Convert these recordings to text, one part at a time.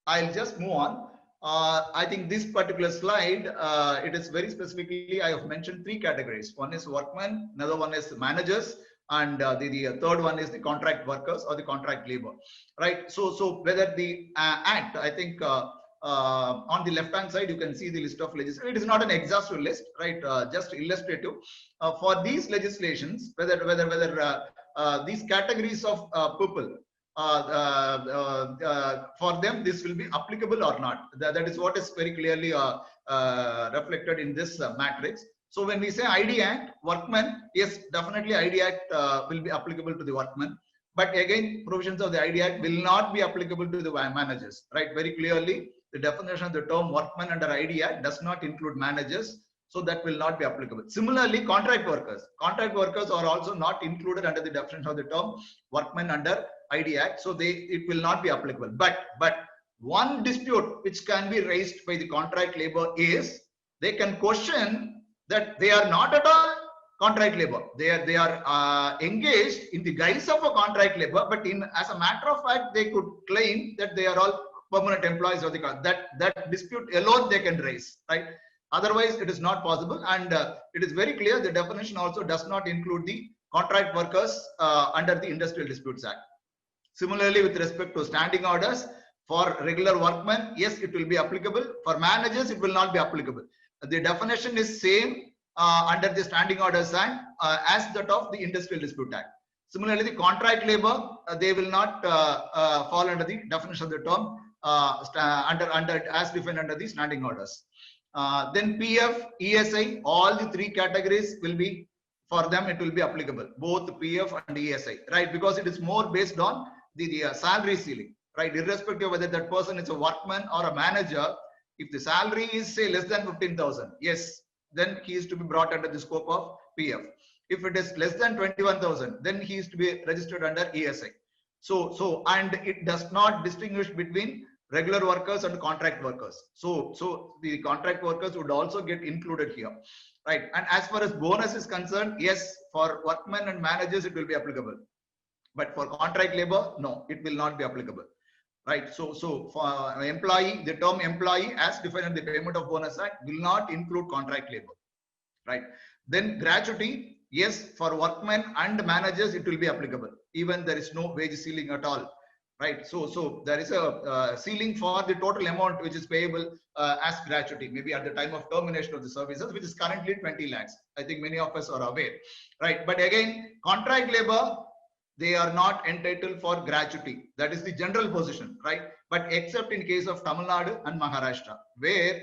I'll just move on. I think this particular slide, it is very specifically, I have mentioned three categories. One is workmen, another one is managers, and the third one is the contract workers or the contract labor, right? So whether the act, I think on the left hand side, you can see the list of legislation. It is not an exhaustive list, right? Just illustrative. For these legislations, whether these categories of people, for them this will be applicable or not. That is what is very clearly reflected in this matrix. So when we say ID Act, workmen, yes, definitely ID Act will be applicable to the workmen. But again, provisions of the ID Act will not be applicable to the managers, right? Very clearly, the definition of the term workmen under ID Act does not include managers. So that will not be applicable. Similarly, contract workers. Contract workers are also not included under the definition of the term workmen under ID Act. So it will not be applicable. But one dispute which can be raised by the contract labor is they can question that they are not at all contract labor. They are engaged in the guise of a contract labor, but as a matter of fact, they could claim that they are all permanent employees of the that dispute alone they can raise, right? Otherwise, it is not possible, and it is very clear the definition also does not include the contract workers under the Industrial Disputes Act. Similarly, with respect to standing orders for regular workmen, yes, it will be applicable. For managers, it will not be applicable. The definition is same under the Standing Orders Act as that of the Industrial Dispute Act. Similarly, the contract labor, they will not fall under the definition of the term under as defined under the standing orders. Then PF, ESI, all the three categories will be, for them it will be applicable, both PF and ESI, right? Because it is more based on the salary ceiling, right? Irrespective of whether that person is a workman or a manager, if the salary is say less than 15,000, yes, then he is to be brought under the scope of PF. If it is less than 21,000, then he is to be registered under ESI. So and it does not distinguish between regular workers and contract workers. So the contract workers would also get included here, right? And as far as bonus is concerned, yes, for workmen and managers it will be applicable, but for contract labor, no, it will not be applicable, right? So for employee, the term employee as defined in the Payment of Bonus Act will not include contract labor, right? Then gratuity, yes, for workmen and managers it will be applicable, even there is no wage ceiling at all, right? So there is a ceiling for the total amount which is payable as gratuity, maybe at the time of termination of the services, which is currently 20 lakhs. I think many of us are aware, right? But again, contract labor, they are not entitled for gratuity. That is the general position, right? But except in case of Tamil Nadu and Maharashtra, where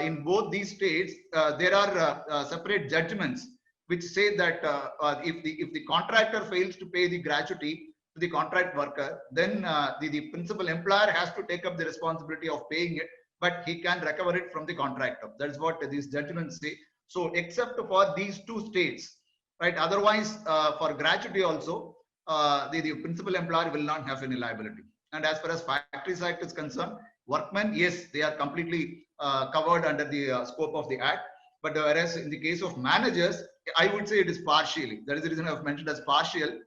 in both these states there are separate judgments which say that if the contractor fails to pay the gratuity to the contract worker, then the principal employer has to take up the responsibility of paying it, but he can recover it from the contractor. That is what these judgments say. So except for these two states, right? Otherwise, for gratuity also, the principal employer will not have any liability. And as far as Factories Act is concerned, workmen, yes, they are completely covered under the scope of the Act. But whereas in the case of managers, I would say it is partially. That is the reason I have mentioned as partial,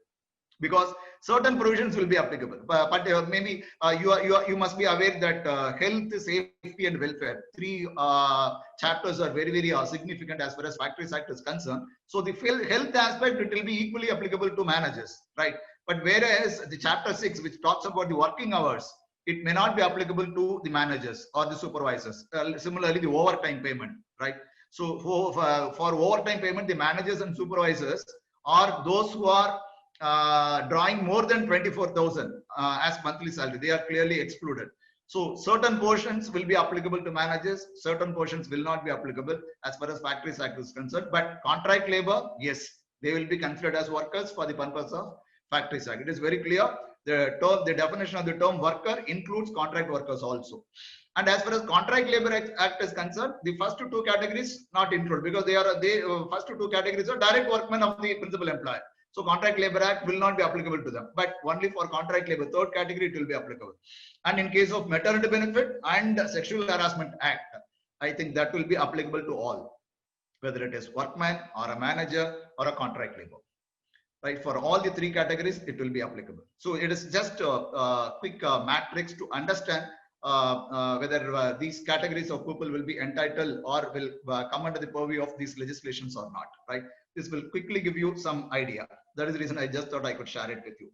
because certain provisions will be applicable. But maybe you must be aware that health, safety, and welfare, three chapters are very, very significant as far as Factories Act is concerned. So the health aspect, it will be equally applicable to managers, right? But whereas the chapter 6, which talks about the working hours, it may not be applicable to the managers or the supervisors. Similarly, the overtime payment, right? So for overtime payment, the managers and supervisors are those who are drawing more than 24,000 as monthly salary. They are clearly excluded. So certain portions will be applicable to managers, certain portions will not be applicable as far as Factories Act is concerned. But contract labor, yes, they will be considered as workers for the purpose of Factories Act. It is very clear. The definition of the term worker includes contract workers also. And as far as Contract Labor Act is concerned, the first two categories not included, because first two categories are direct workmen of the principal employer. So Contract Labor Act will not be applicable to them, but only for contract labor, third category, it will be applicable. And in case of maternity benefit and Sexual Harassment Act, I think that will be applicable to all, whether it is workman or a manager or a contract labor, right? For all the three categories, it will be applicable. So it is just a quick matrix to understand whether these categories of people will be entitled or will come under the purview of these legislations or not, right? This will quickly give you some idea. That is the reason I just thought I could share it with you.